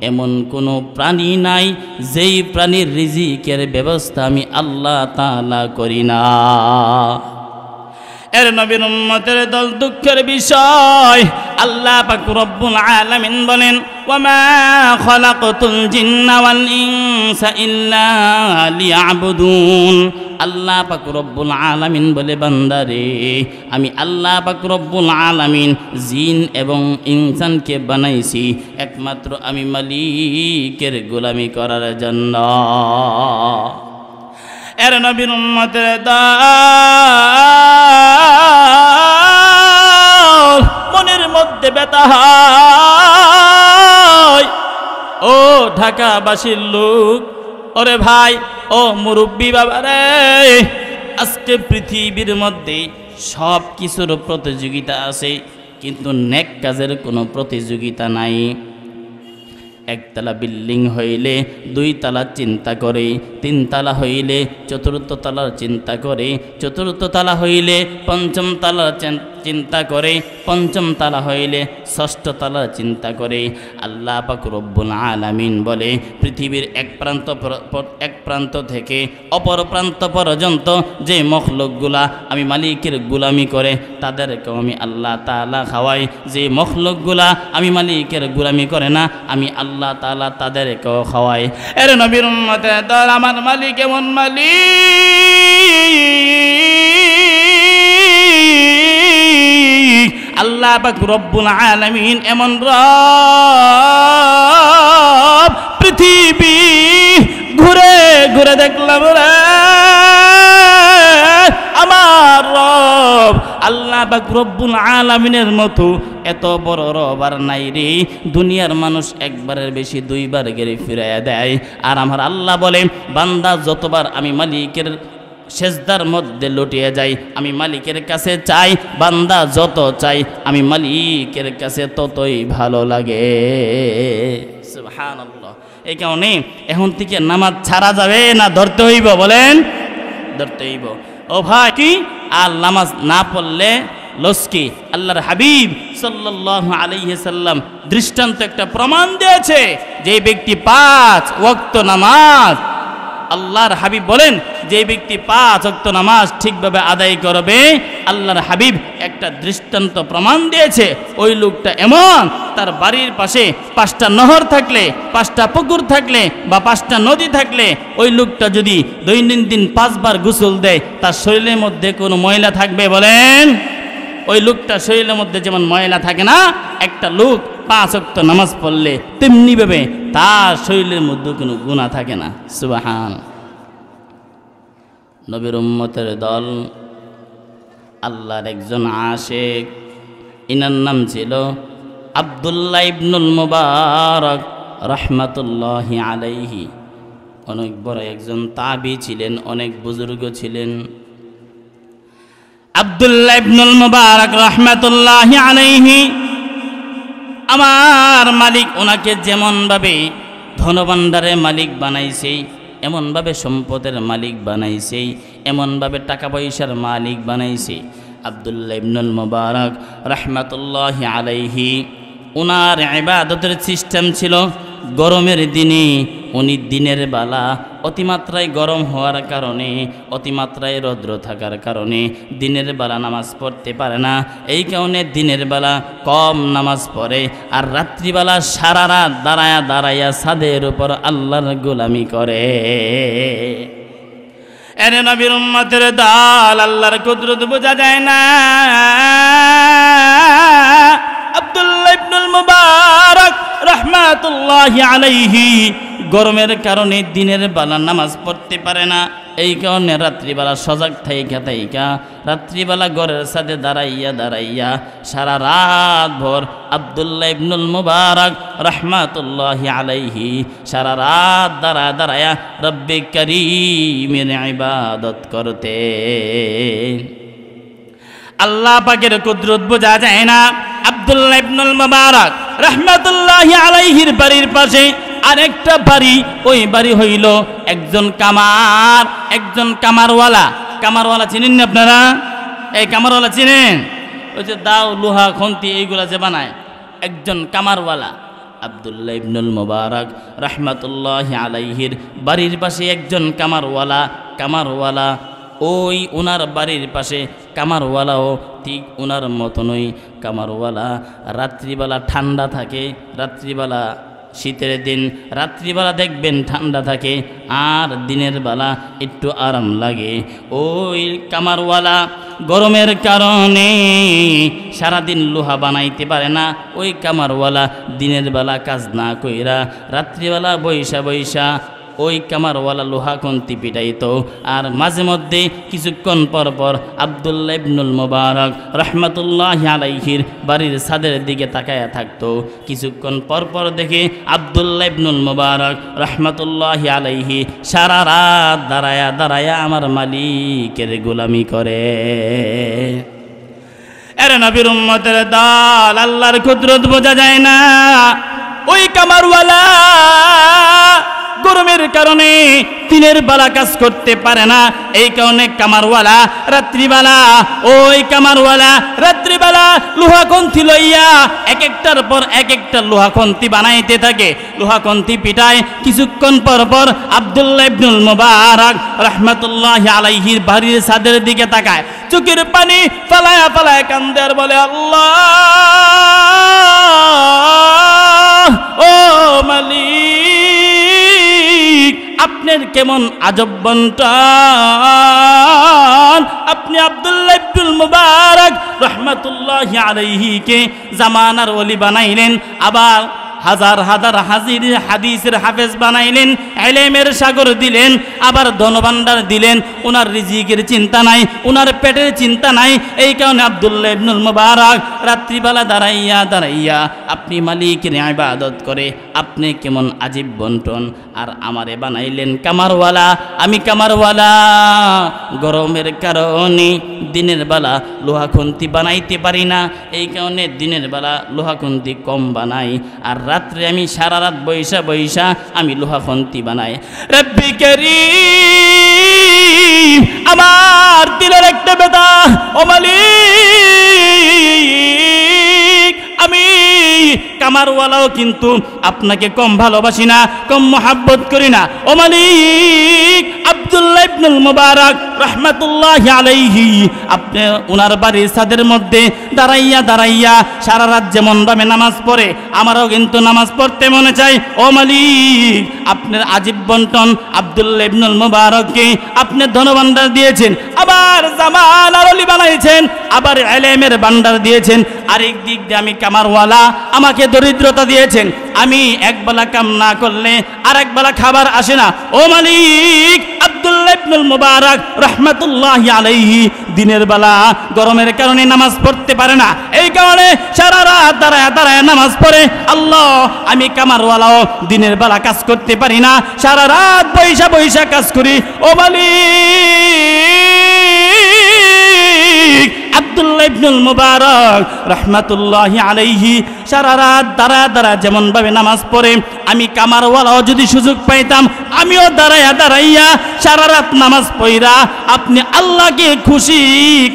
এমন কোনো প্রাণী নাই যেই প্রাণীর রিজিকের ব্যবস্থা আমি আল্লাহ তাআলা করি না। এর নবীর উম্মতের দল, দুঃখের বিষয় আল্লাহ পাক রব্বুল আলামিন বলেন ওয়ামা খালাকতুল জিন্না ওয়াল ইনসা ইল্লা লিয়াবুদুন। আল্লাহ পাক রব্বুল আলামিন বলে বান্দারে আমি আল্লাহ পাক রব্বুল আলামিন জিন এবং ইনসানকে বানাইছি একমাত্র আমি মালিকের গোলামি করার জন্য। এর নবীর উম্মতের দল, মনের মধ্যে ব্যথা হয় ও ঢাকাবাসীর লোক, ওরে ভাই ও মুরব্বী বাবা রে, আজকে পৃথিবীর মধ্যে সব কিছুর প্রতিযোগিতা আছে, কিন্তু নেক কাজের কোনো প্রতিযোগিতা নাই। একতলা বিল্ডিং হইলে দুই তালা চিন্তা করে, তিন তালা হইলে চতুর্থ তালার চিন্তা করে, চতুর্থ তালা হইলে পঞ্চম তালার চিন্তা করে, পঞ্চম তালা হইলে ষষ্ঠ তালা চিন্তা করে। আল্লাহ পাক রব্বুল আলামিন বলে, পৃথিবীর এক প্রান্ত থেকে অপর প্রান্ত পর্যন্ত যে মখলুকগুলা আমি মালিকের গুলামি করে তাদেরকেও আমি আল্লাহ তাআলা খাওয়াই। যে মখলুকগুলা আমি মালিকের গুলামি করে না, আমি আল্লাহ তাআলা তাদেরকেও খাওয়াই। এর নবীর উম্মতের দল, আমার মালিক এমন মালিক, আল্লাহ পাক রব্বুল আলামিন এমন রব, পৃথিবী ঘুরে ঘুরে দেখলাম রে আমার রব আল্লাহ পাক রব্বুল আলামিনের মতো এত বড় রব আর নাই রে। দুনিয়ার মানুষ একবারের বেশি দুইবার গেড়ে ফিরাইয়া দেয়, আর আমার আল্লাহ বলে, বান্দা যতবার আমি মালিকের সেজদার মধ্যে লুটিয়ে যাই, আমি মালিকের কাছে চাই, বান্দা যত চাই আমি মালিকের কাছে ততই ভালো লাগে। সুবহানাল্লাহ। এই কারণে এখন থেকে নামাজ ছাড়া যাবে না, ধরতে হইব? বলেন, ধরতে হইব। ও ভাই, কি আর নামাজ না পড়লে লস্কি? আল্লাহর হাবিব সাল্লাল্লাহু আলাইহি সাল্লাম দৃষ্টান্ত একটা প্রমাণ দিয়েছে, যে ব্যক্তি 5 ওয়াক্ত নামাজ, আল্লাহর হাবিব বলেন, যে ব্যক্তি 5 ওয়াক্ত নামাজ ঠিকভাবে আদায় করবে, আল্লাহর হাবিব একটা দৃষ্টান্ত প্রমাণ দিয়েছে, ওই লোকটা এমন, তার বাড়ির পাশে 5টা নহর থাকলে, 5টা পুকুর থাকলে বা 5টা নদী থাকলে, ওই লোকটা যদি দৈনন্দিন 5 বার গোসল দেয়, তার শরীরের মধ্যে কোনো ময়লা থাকবে? বলেন। ওই লোকটা শরীরের মধ্যে যেমন ময়লা থাকে না, একটা লোক 5 ওয়াক্ত নামাজ পড়লে তেমনিভাবে তার শরীরের মধ্যে কোনো গুনাহ থাকে না। সুবহান। নবীর উম্মতের দল, আল্লাহর একজন আশিক, ইনার নাম ছিল আব্দুল্লাহ ইবনুল মুবারক রাহমাতুল্লাহি আলাইহি। অনেক বড় একজন তাবি ছিলেন, অনেক বুজুর্গ ছিলেন। আব্দুল্লাহ ইবনুল মুবারক রাহমাতুল্লাহি আলাইহি, আমার মালিক ওনাকে যেমনভাবে ধনভাণ্ডারের মালিক বানাইছে, এমনভাবে সম্পদের মালিক বানাইছে, এমনভাবে টাকা পয়সার মালিক বানাইছে। আব্দুল্লাহ ইবনুল মুবারক রাহমাতুল্লাহি আলাইহি, ওনার ইবাদতের সিস্টেম ছিল, গরমের দিনে উনি দিনের বেলা অতিমাত্রায় গরম হওয়ার কারণে, অতিমাত্রায় রৌদ্র থাকার কারণে দিনের বেলা নামাজ পড়তে পারে না। এই কারণে দিনের বেলা কম নামাজ পড়ে, আর রাত্রিবেলা সারা রাত দাঁড়ায়া দাঁড়াইয়া ছাদের উপর আল্লাহর গোলামি করে। এর নবীর উম্মতের দল, আল্লাহর কুদরত বোঝা যায় না। আব্দুল্লাহ ইবনুল মুবারক রাহমাতুল্লাহি আলাইহি গরমের কারণে দিনের বেলা নামাজ পড়তে পারে না। এই কারণে রাত্রিবেলা সজাগ থাইকা রাত্রিবেলা ঘরের সাথে দাঁড়াইয়া দাঁড়াইয়া সারা রাত ভর আব্দুল্লাহ ইবনুল মুবারক রাহমাতুল্লাহি আলাইহি সারা রাত দাঁড়াইয়া রব্বে কারীমের ইবাদত করতে। আল্লাহ পাকের কুদরত বোঝা যায় না। আব্দুল্লাহ ইবনুল মুবারক রাহমাতুল্লাহি আলাইহির বাড়ির পাশে আরেকটা বাড়ি, ওই বাড়ি হইল একজন কামারওয়ালা। কামারওয়ালা চিনেন না আপনারা? এই কামারওয়ালা চিনেন? ওই যে দাও, লোহা, খন্তি এইগুলা যে বানায়, একজন কামারওয়ালা। আব্দুল্লাহ ইবনুল মুবারক রাহমাতুল্লাহি আলাইহির বাড়ির পাশে একজন কামারওয়ালা। ওই ওনার বাড়ির পাশে কামারওয়ালাও ঠিক ওনার মতনই কামারওয়ালা। রাত্রিবেলা ঠান্ডা থাকে, রাত্রিবেলা শীতের দিন রাত্রিবেলা দেখবেন ঠান্ডা থাকে, আর দিনের বেলা একটু আরাম লাগে। ওই কামারওয়ালা গরমের কারণে সারাদিন লোহা বানাইতে পারে না। ওই কামারওয়ালা দিনের বেলা কাজ না কইরা রাত্রিবেলা বৈশা ওই কামারওয়ালা লোহা কন্তি পিটাইতো, আর মাঝে মধ্যে কিছুক্ষণ পর পর আব্দুল্লাহ ইবনুল মুবারক রাহমাতুল্লাহি আলাইহির বাড়ির ছাদের দিকে তাকায়া থাকতো। কিছুক্ষণ পর পর দেখে আব্দুল্লাহ ইবনুল মুবারক রাহমাতুল্লাহি আলাইহি সারা রাত দাঁড়ায়া আমার মালিকের গোলামি করে। এর নবীর উম্মতের দল, আল্লাহর কুদরত বোঝা যায় না। ওই কামারওয়ালা গরমের কারণে দিনের বেলা কাজ করতে পড়তে পারে না। এই কারণে কামারওয়ালা রাত্রিবেলা, ওই কামারওয়ালা রাত্রিবেলা লোহাকন্তি লইয়া এক একটার পর এক একটা লোহাকন্তি বানাইতে থাকে। লোহাকন্তি পিটায়, কিছুক্ষণ পর পর আব্দুল্লাহ ইবনুল মুবারক রাহমাতুল্লাহি আলাইহির বাড়ির ছাদের দিকে তাকায়, চোখের পানি ফালায়া ফালায়া কান্দে আর বলে, আল্লাহ ও মালিক, আপনার কেমন আজব বন্টন। আপনি আব্দুল্লাহ ইবনুল মুবারক রাহমাতুল্লাহি আলাইহিকে জামানার ওলি বানাইলেন, আবার হাজার হাজার হাদিসের হাফেজ বানাইলেন, ইলমের সাগর দিলেন, আবার ধনভাণ্ডার দিলেন। ওনার রিজিকের চিন্তা নাই, ওনার পেটের চিন্তা নাই। এই কারণে আব্দুল্লাহ ইবনুল মুবারক রাত্রিবেলা দাঁড়াইয়া দাঁড়াইয়া আপনি মালিকের ইবাদত করে। আপনি কেমন আজীব বন্টন। আর আমারে বানাইলেন কামারওয়ালা, আমি কামারওয়ালা। গরমের কারণে দিনের বেলা লোহাখন্তি বানাইতে পারি না, এই কারণে দিনের বেলা লোহাখন্তি কম বানাই, আর রাত্রে আমি সারা রাত বৈশা বৈশা আমি লোহাখন্তি বানাই। রব্বি কারীম, আমার দিলের একটা বেদা, ও মালিক, আমি কামারওয়ালাও কিন্তু আপনাকে কম ভালোবাসি না, কম মোহাব্বত করি না। ও মালিক, আব্দুল্লাহ ইবনুল মুবারক রাহমাতুল্লাহি আলাইহি আপনি ওনার বাড়ির ছাদের মধ্যে দাঁড়াইয়া দাঁড়াইয়া সারা রাত যেমন ভাবে নামাজ পড়ে, আমারও কিন্তু নামাজ পড়তে মনে চায়। ও মালিক, আপনার আজীব বন্টন আব্দুল্লাহ ইবনুল মুবারককে আপনি ধনভাণ্ডার দিয়েছেন, আবার জামানার ওলি বানাইছেন, আবার ইলমের ভাণ্ডার দিয়েছেন। আরেক দিক দিয়ে আমি কামারওয়ালা, আমাকে দরিদ্রতা দিয়েছেন। আমি একবেলা কাম না করলে আর একবেলা খাবার আসে না। ও মালিক, আব্দুল্লাহ ইবনুল মুবারক রাহমাতুল্লাহি আলাইহি দিনের বেলা গরমের কারণে নামাজ পড়তে পারে না, এই কারণে সারা রাত দাঁড়ায় দাঁড়ায় নামাজ পড়ে। আল্লাহ, আমি কামারওয়ালাও দিনের বেলা কাজ করতে পারি না, সারা রাত বৈশা বৈশা কাজ করি। ও মালিক, আব্দুল্লাহ ইবনুল মুবারক রাহমাতুল্লাহি আলাইহি সারা রাত দাঁড়ায় দাঁড়ায় যেমন ভাবে নামাজ পড়ে, আমি কামারওয়ালাও যদি সুযোগ পাইতাম, আমিও দাঁড়াইয়া দাঁড়াইয়া সারা রাত নামাজ পড়া আপনি আল্লাহকে খুশি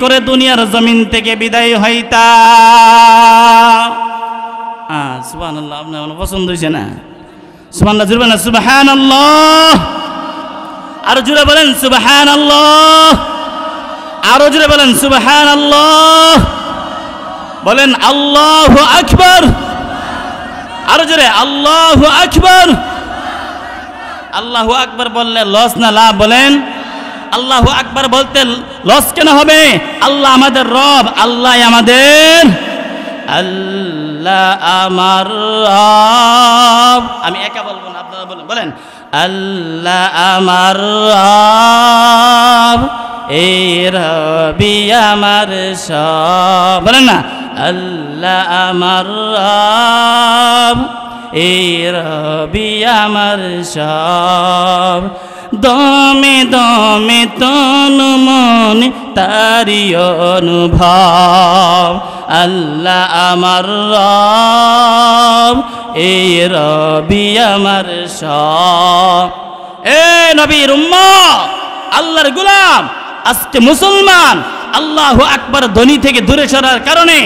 করে দুনিয়ার জমিন থেকে বিদায় হইতাম। সুবহানাল্লাহ, আপনার পছন্দ হয়েছে না? সুবহানাল্লাহ জুড়ে বলেন সুবহানাল্লাহ, আরো জুড়ে বলেন সুবহানাল্লাহ, আরো জুড়ে বলেন সুবহানাল্লাহ, বলেন আল্লাহু আকবার, আরো জোরে আল্লাহু আকবার। আল্লাহু আকবার বললে লস না লাভ? বলেন আল্লাহু আকবার বলতে লস কেন হবে? আল্লাহ আমাদের রব, আল্লাহ আমাদের, আল্লাহ আমার রব। আমি একা বলবো না, আপনারা বলেন, বলেন আল্লাহ আমার রব, এই রবি আমার সব। বলেন না, আল্লাহ আমার রব, এই রবি আমার সব। দমে দমে তনু মন তারি অনুভব, আল্লাহ আমার রব, এই রবি আমার সব। এ নবীর উম্মত, আল্লাহর গোলাম, আজকে মুসলমান আল্লাহু আকবার ধ্বনি থেকে দূরে সরার কারণে,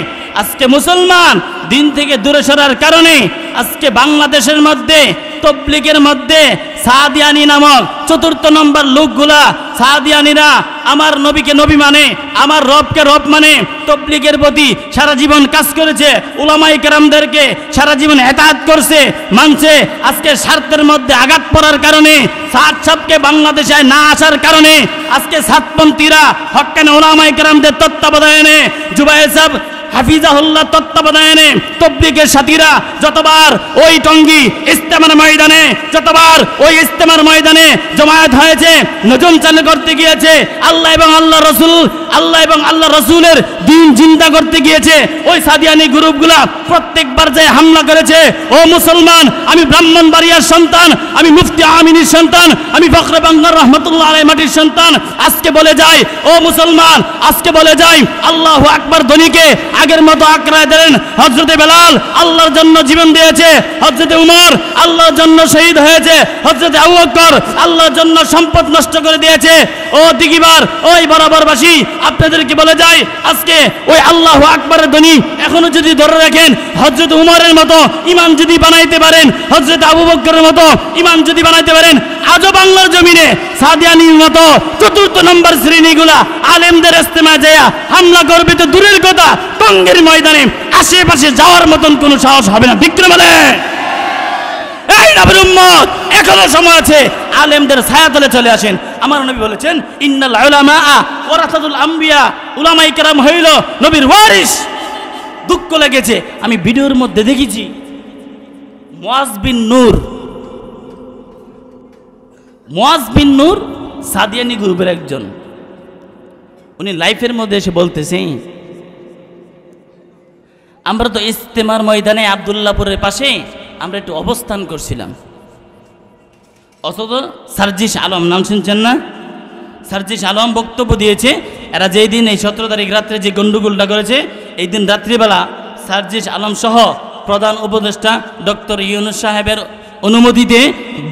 আজকে মুসলমান দিন থেকে দূরে সরার কারণে আজকে বাংলাদেশের মধ্যে তবলিগের মধ্যে সাদিয়ানি নামক ৪র্থ নম্বর লোকগুলা, সাদিয়ানিরা আমার নবীকে নবী মানে, আমার রবকে রব মানে, তবলিগের প্রতি সারা জীবন কাজ করেছে, উলামায়ে কেরামদেরকে সারা জীবন ইতাআত করছে, মানছে। আজকে স্বার্থের মধ্যে আঘাত পড়ার কারণে, সাদ সাহেবকে বাংলাদেশে না আসার কারণে আজকে সাতপন্থীরা হক্কানি উলামায়ে কেরামদের তত্ত্বাবধানে, জুবায়ের সাহেব হাফিজাহুল্লাহ তত্ত্বাবধানে তবলিগের সাথীরা যতবার ওই টঙ্গী ইজতেমার ময়দানে, যতবার ওই ইজতেমার ময়দানে জমায়েত হয়েছে, নজম চালু করতে গিয়েছে, আল্লাহ এবং আল্লাহ রসুল আল্লাহ এবং আল্লাহ রসুলের দিন চিন্তা করতে গিয়েছে ওই সাদিয়ানি গ্রুপগুলা প্রত্যেকবার যে হামলা করেছে। ও মুসলমান, আমি ব্রাহ্মণবাড়িয়ার সন্তান, আমি মুফতি আমিনীর সন্তান, আমি ফখরে বাংলার রহমতুল্লাহ আলাইহি মাটির সন্তান। আজকে বলে যাই, ও মুসলমান, আজকে বলে যাই, আল্লাহু আকবার ধ্বনিকে আগের মতো আঁকড়ায় দিলেন। হযরতে বেলাল আল্লাহর জন্য জীবন দিয়েছে, হযরতে উমর আল্লাহর জন্য শহীদ হয়েছে, হযরতে আবু বকর আল্লাহর জন্য সম্পদ নষ্ট করে দিয়েছে। ও দিগিবার, ওই বরাবরবাসী, আপনাদেরকে বলে যাই, আজকে ওই আল্লাহু আকবারের ধ্বনি এখনো যদি ধরে রাখেন, হযরত উমরের মতো ইমাম যদি বানাইতে পারেন, হযরত আবু বকরের মতো ইমাম যদি বানাইতে পারেন, আজও বাংলার জমিনে সাদিয়ানির মতো চতুর্থ নম্বর শ্রেণীগুলা আলেমদের ইস্তেমা যায় হামলা করবে তো দূরের কথা, টঙ্গীর ময়দানে আশেপাশে যাওয়ার মতন কোনো সাহস হবে না। ঠিক বলে এই নবীর উম্মত, এখনো সময় আছে, আলেমদের ছায়াতলে চলে আসেন। আমার নবী বলেছেন, ইন্নাল উলামা ওয়ারাসাতুল আম্বিয়া, উলামায়ে কেরাম হইল নবীর ওয়ারিস। দুঃখ লেগেছে, আমি ভিডিওর মধ্যে দেখেছি মুয়াজ বিন নূর সাদিয়ানি গ্রুপের একজন, উনি লাইফের মধ্যে এসে বলতেছেন, আমরা তো ইস্তেমার ময়দানে আব্দুল্লাহপুরের পাশে আমরা একটু অবস্থান করছিলাম। অথচ সার্জিস আলম, নাম শুনছেন না? সার্জিস আলম বক্তব্য দিয়েছে, এরা যেই দিন এই 17 তারিখ রাত্রে যে গন্ডগোলটা করেছে, এই দিন রাত্রিবেলা সার্জিস আলম সহ প্রধান উপদেষ্টা ডক্টর ইউনূস সাহেবের অনুমতিতে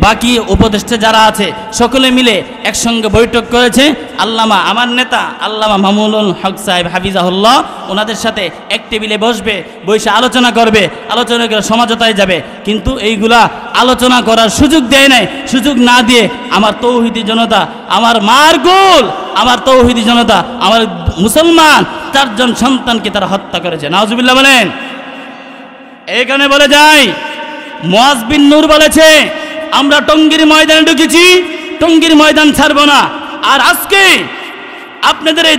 বাকি উপদেষ্টা যারা আছে সকলে মিলে একসঙ্গে বৈঠক করেছে। আল্লামা, আমার নেতা আল্লামা মামুনুল হক সাহেব হাফিজাহুল্লাহ, ওনাদের সাথে এক টেবিলে বসবে, বসে আলোচনা করবে, আলোচনা করে সমঝোতায় যাবে। কিন্তু এইগুলা আলোচনা করার সুযোগ দেয় নাই। সুযোগ না দিয়ে আমার তৌহিদি জনতা, আমার মার গোল, আমার তৌহিদি জনতা, আমার মুসলমান 4 জন সন্তানকে তারা হত্যা করেছে। নাউজুবিল্লাহ বলেন। এইখানে বলে যাই, মুয়াজ বিন নূর বলেছে, আমরা টঙ্গীর ময়দানে ঢুকেছি, টঙ্গীর ময়দান ছাড়ব না। আর আজকে আপনাদের এই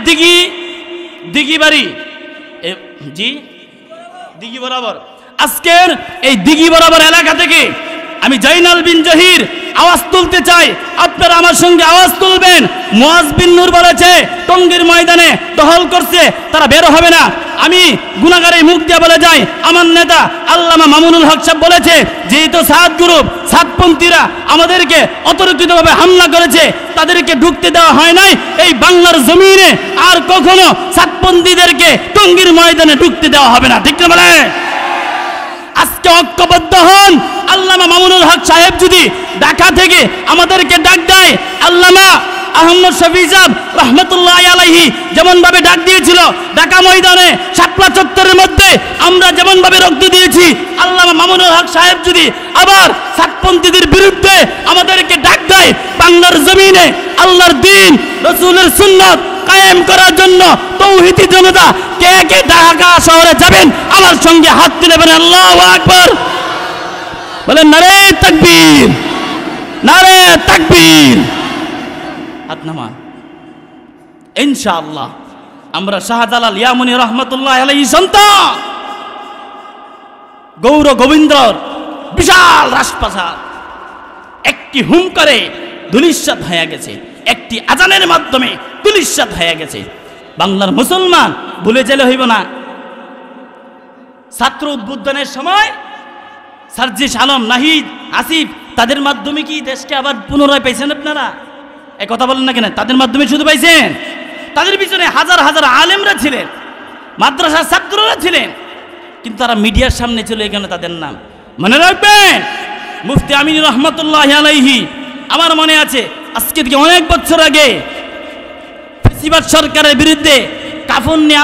দিঘি বাড়ি, জি দিঘি বরাবর, আজকের এই দিঘি বরাবর এলাকা থেকে আমি জয়নাল বিন জহির আওয়াজ তুলতে চাই, আপনারা আমার সঙ্গে আওয়াজ তুলবেন। মুয়াজ বিন নূর বলেছে টঙ্গীর ময়দানে টহল করছে, তারা বের হবে না। আমি গুনাহগারে মুখ দিয়ে বলে যাই, আমার নেতা আল্লামা মামুনুল হক সাহেব বলেছে, যেহেতু সাদ গ্রুপ, সাতপন্থীরা আমাদেরকে অতর্কিতভাবে হামলা করেছে, তাদেরকে ঢুকতে দেওয়া হয় নাই। এই বাংলার জমিনে আর কখনো সাতপন্থীদেরকে টঙ্গীর ময়দানে ঢুকতে দেওয়া হবে না। ঠিক না বলে? আজকে ঐক্যবদ্ধ হন। আল্লামা মামুনুল হক সাহেব যদি ঢাকা থেকে আমাদেরকে ডাক দেয়, আল্লামা আহমদ শফি সাহেব রহমতুল্লাহি আলাইহি যেমন ভাবে ডাক দিয়েছিল ঢাকা ময়দানে শাপলা চত্বরের মধ্যে, আমরা যেমন ভাবে রক্ত দিয়েছি, আল্লামা মামুনুল হক সাহেব যদি আবার সাতপন্থীদের বিরুদ্ধে আমাদেরকে ডাক দেয়, বাংলার জমিনে আল্লাহর দ্বীন, রাসূলের সুন্নাত কায়েম করার জন্য তৌহিদি জনতা কে কে ঢাকা শহরে যাবেন? আমার সঙ্গে হাত তুলে বলেন আল্লাহু আকবার, বলেন নারে তাকবীর, নারে তাকবীর। হাত নামান। ইনশাআল্লাহ আমরা শাহজালাল ইয়ামুনি রহমতুল্লাহ আলাইহি সন্তান, গৌর গোবিন্দর বিশাল রাজপ্রাসাদ একটি হুঙ্কারে ধূলিসাৎ হয়ে গেছে, একটি আজানের মাধ্যমে ধূলিসাৎ হয়ে গেছে। বাংলার মুসলমান ভুলে গেলে হইব না, ছাত্র উদ্বোধনের সময় সার্জিস আলম, নাহিদ, আসিফ, তাদের মাধ্যমে কি দেশকে আবার পুনরায় পাইছেন আপনারা? এই কথা বলেন না কেন? তাদের মাধ্যমে শুধু পাইছেন? তাদের পিছনে হাজার হাজার আলেমরা ছিলেন, মাদ্রাসার ছাত্ররা ছিলেন, কিন্তু তারা মিডিয়ার সামনে চলে গেল তাদের নাম। মনে রাখবেন, মুফতি আমিনী রহমতুল্লাহি আলাইহি, আমার মনে আছে আজকে থেকে অনেক বছর আগে ফ্যাসিবাদ সরকারের বিরুদ্ধে কাফন নিয়ে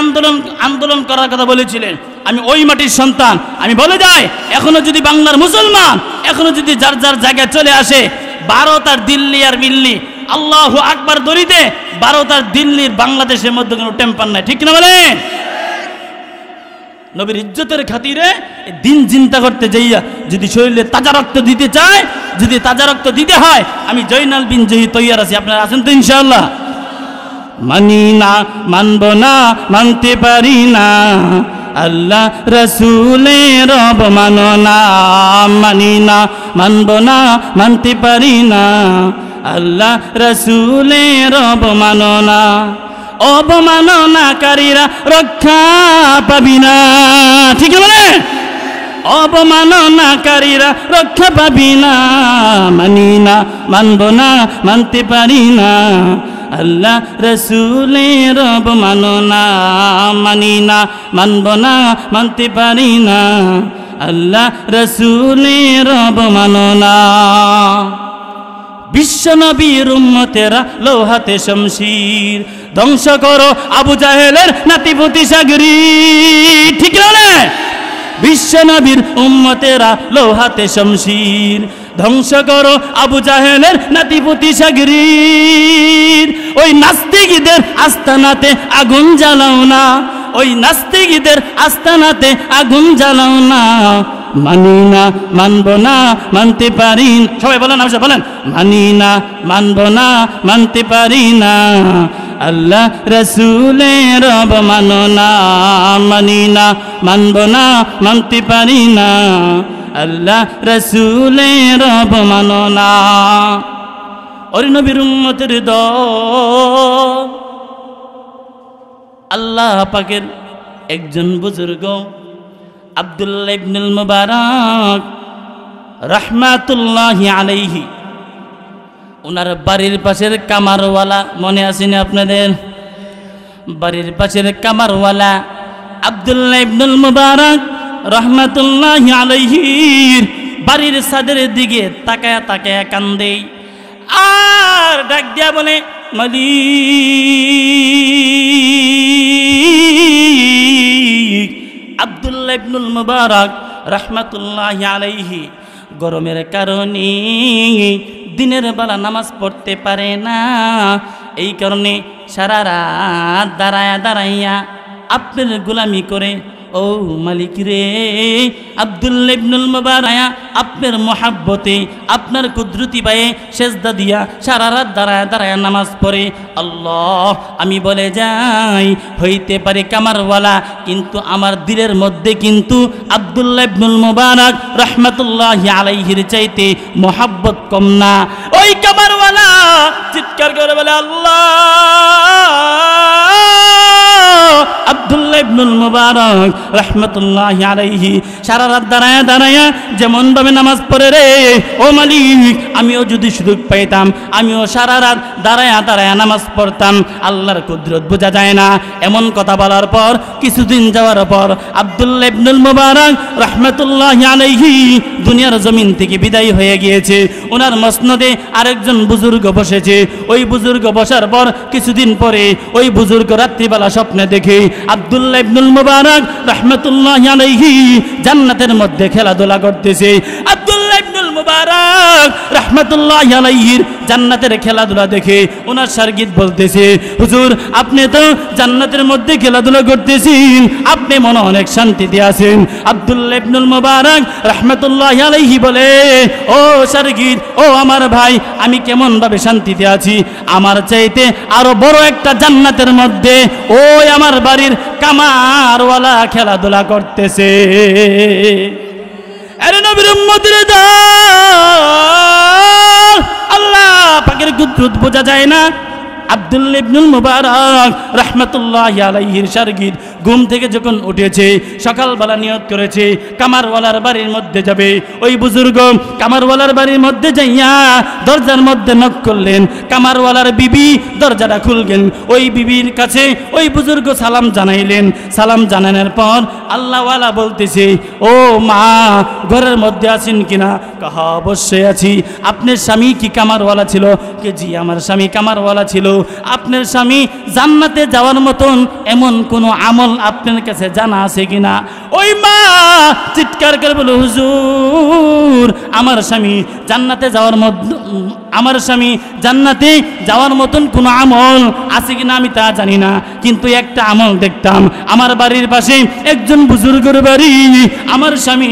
আন্দোলন করার কথা বলেছিলেন। আমি ওই মাটির সন্তান, আমি বলে যাই, এখনো যদি বাংলার মুসলমান এখনো যদি যার যার জায়গায় চলে আসে, ভারত আর দিল্লি আর মিল্লি, আল্লাহু আকবার দরিতে ভারত আর দিল্লির বাংলাদেশের মধ্যে কোনো টেম্পার নাই। ঠিক না বলেন? নবীর ইজ্জতের খাতিরে দিন চিন্তা করতে যাইয়া যদি শরীরে তাজা রক্ত দিতে চায়, যদি তাজা রক্ত দিতে হয়, আমি জয়নাল বিন জহির তৈয়ার আছি। আপনারা আছেন তো ইনশাআল্লাহ? মানি না, মানব না, মানতে পারি না, আল্লাহ রসুলের অবমাননা না, মানি না, মানব না, মানতে পারি না, আল্লাহ রসুলের অবমাননা। অবমাননাকারীরা রক্ষা পাবি না। ঠিক বলে? অবমাননাকারীরা রক্ষা পাবি না। মানি না, মানব না, মানতে পারি না। আল্লাহ রসুলের অবমাননা মানি না, মানব না, মানতে পারি না। আল্লাহ রসুলের অবমাননা। বিশ্ব নবীর উম্মতেরা লোহাতে শমশির, ধ্বংস করো আবু জাহেলের নাতিপুতি সাগরি। ঠিক না? বিশ্ব নবীর উম্মতেরা লোহাতে শমশির, ধ্বংস করো আবু জাহেলের নাতিপুতি সাগরির। ওই নাস্তিকদের আস্তানাতে আগুন জ্বালাও না, ওই নাস্তিকদের আস্তানাতে আগুন জ্বালাও না। মানি না, মানব না, মানতে পারি না। সবাই বলেন, সবাই বলেন, মানি না, মানব না, মানতে পারি না। আল্লাহ রসুলের অবমাননা মানি না, মানব না, মানতে পারি না। আল্লাহ রসুলের অবমাননা। ওরে নবীর উম্মতের দল, আল্লাহ পাকের একজন বুজুর্গ আব্দুল্লাহ ইবনুল মুবারক রাহমাতুল্লাহি আলাইহি, ওনার বাড়ির পাশের কামারওয়ালা মনে আসেনি আপনাদের? বাড়ির পাশের কামারওয়ালা আব্দুল্লাহ ইবনুল মুবারক রাহমাতুল্লাহি আলাইহির বাড়ির ছাদের দিকে তাকায়া তাকায়া কান্দে আর ডাক দিয়া বলে, মালিক। আব্দুল্লাহ ইবনুল মুবারক রাহমাতুল্লাহি আলাইহি গরমের কারণে দিনের বেলা নামাজ পড়তে পারে না। এই কারণে সারা রাত দাঁড়ায়া দাঁড়াইয়া আপনার গোলামি করে। ও মালিক রে, আব্দুল্লাহ ইবনুল মুবারক আপনার মহাব্বতে, আপনার কুদরতি পায়ে সেজদা দিয়া সারা রাত দাঁড়ায় দাঁড়ায় নামাজ পড়ে। আল্লাহ, আমি বলে যাই হইতে পারে কামারওয়ালা, কিন্তু আমার দিলের মধ্যে কিন্তু আব্দুল্লাহ ইবনুল মুবারক রাহমাতুল্লাহি আলাইহির চাইতে মহাব্বত কম না। ওই কামারওয়ালা চিৎকার করে বলে, আল্লাহ, আব্দুল্লাহ ইবনুল মুবারক রাহমাতুল্লাহি আলাইহি সারা রাত দাঁড়ায়া দাঁড়ায়া যেমন ভাবে নামাজ পড়ে রে, ও মালিক, আমিও যদি সুযোগ পাইতাম আমিও সারা রাত দাঁড়ায়া দাঁড়ায়া নামাজ পড়তাম। আল্লাহর কুদরত বোঝা যায় না। এমন কথা বলার পর কিছুদিন যাওয়ার পর আব্দুল্লাহ ইবনুল মুবারক রাহমাতুল্লাহি আলাইহি দুনিয়ার জমিন থেকে বিদায় হয়ে গিয়েছে। ওনার মসনদে আরেকজন বুজুর্গ বসেছে। ওই বুজুর্গ বসার পর কিছুদিন পরে ওই বুজুর্গ রাত্রিবেলা স্বপ্নে দেখে আব্দুল্লাহ ইবনুল মুবারক রাহমাতুল্লাহি আলাইহি জান্নাতের মধ্যে খেলাধুলা করতেছে। আব্দুল্লাহ ইবনুল মুবারক রাহমাতুল্লাহি আলাইহির জান্নাতের খেলাধুলা দেখে ওনার শাগির্দ বলতেছে, হুজুর, আপনি তো জান্নাতের মধ্যে খেলাধুলা করতেছেন, আপনি মনে অনেক শান্তিতে আছেন। আব্দুল্লাহ ইবনুল মুবারক রাহমাতুল্লাহি আলাইহি বলে, ও শাগির্দ, ও আমার ভাই, আমি কেমন ভাবে শান্তিতে আছি? আমার চাইতে আরো বড় একটা জান্নাতের মধ্যে ওই আমার বাড়ির কামারওয়ালা খেলাধুলা করতেছে। আরে নবীর উম্মতের দল, আল্লাহ পাকের কুদরত বোঝা যায় না। আব্দুল্লাহ ইবনুল মুবারক রাহমাতুল্লাহি আলাইহির শাগির্দ ঘুম থেকে যখন উঠেছে, সকালবেলা নিয়ত করেছে কামারওয়ালার বাড়ির মধ্যে যাবে। ওই বুজুর্গ কামারওয়ালার বাড়ির মধ্যে যাইয়া দরজার মধ্যে নক করলেন। কামারওয়ালার বিবি দরজাটা খুললেন। ওই বিবির কাছে ওই বুজুর্গ সালাম জানাইলেন। সালাম জানানোর পর আল্লাহওয়ালা বলতেছে, ও মা, ঘরের মধ্যে আছেন কিনা? কাহা, অবশ্যই আছি। আপনার স্বামী কি কামারওয়ালা ছিল? কে, জি, আমার স্বামী কামারওয়ালা ছিল। আপনার স্বামী জান্নাতে যাওয়ার মতন এমন কোন আমল আপনার কাছে জানা আছে কিনা? ওই মা চিৎকার করে বলে, হুজুর, আমার স্বামী জান্নাতে যাওয়ার মতন কোন আমল আছে কিনা আমি তা জানি না, কিন্তু একটা আমল দেখতাম। আমার বাড়ির পাশে একজন বুজুর্গের বাড়ি, আমার স্বামী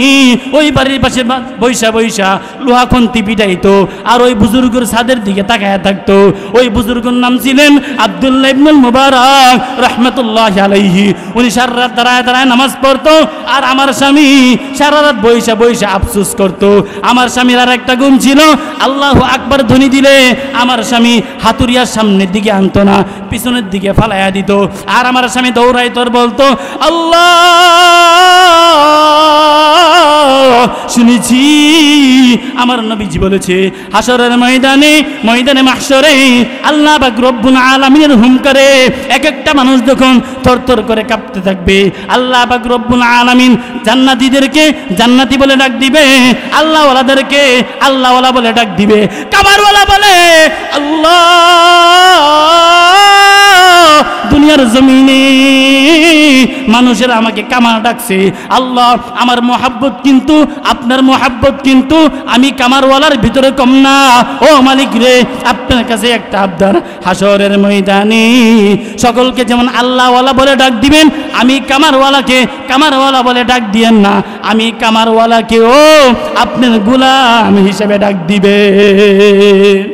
ওই বাড়ির পাশে বৈশা বৈশা লোহা খন্তি পিটাইতো আর ওই বুজুর্গের ছাদের দিকে তাকায় থাকতো। ওই বুজুর্গের নাম ছিলেন আব্দুল্লাহ ইবনুল মুবারক রাহমাতুল্লাহি আলাইহি। উনি সারা রাত দাঁড়ায় দাঁড়ায় নামাজ পড়তো আর আমার আমার স্বামী সারা রাত বইসা বইসা আফসোস করত। আমার স্বামীর আর একটা গুণ ছিল, আল্লাহু আকবার ধ্বনি দিলে আমার স্বামী হাতুড়িয়ার সামনের দিকে আনতো না, পিছনের দিকে ফালাইয়া দিত। আর আমার স্বামী দৌড়াইতো আর বলতো, আল্লাহ শুনেছি আমার নবীজি বলেছে হাসরের ময়দানে মাহশরে আল্লাহ পাক রব্বুল আলামিনের হুঙ্কারে এক একটা মানুষ যখন থরথর করে কাঁপতে থাকবে, আল্লাহ পাক রব্বুল আলামিন জান্নাতীদেরকে জান্নাতি বলে ডাক দিবে, আল্লাহওয়ালাদেরকে আল্লাহওয়ালা বলে ডাক দিবে। কামারওয়ালা বলে, আল্লাহ দুনিয়ার জমিনে মানুষেরা আমাকে কামার ডাকছে, আল্লাহ আমার মোহাব্বত কিন্তু আপনার মোহাব্বত কিন্তু আমি কামারওয়ালার ভিতরে কম না। ও মালিক রে, আপনার কাছে একটা আবদার, হাসরের ময়দানে সকলকে যেমন আল্লাহওয়ালা বলে ডাক দিবেন, আমি কামারওয়ালাকে কামারওয়ালা বলে ডাক দিয়েন না, আমি কামারওয়ালাকেও আপনার গোলাম হিসেবে ডাক দিবেন।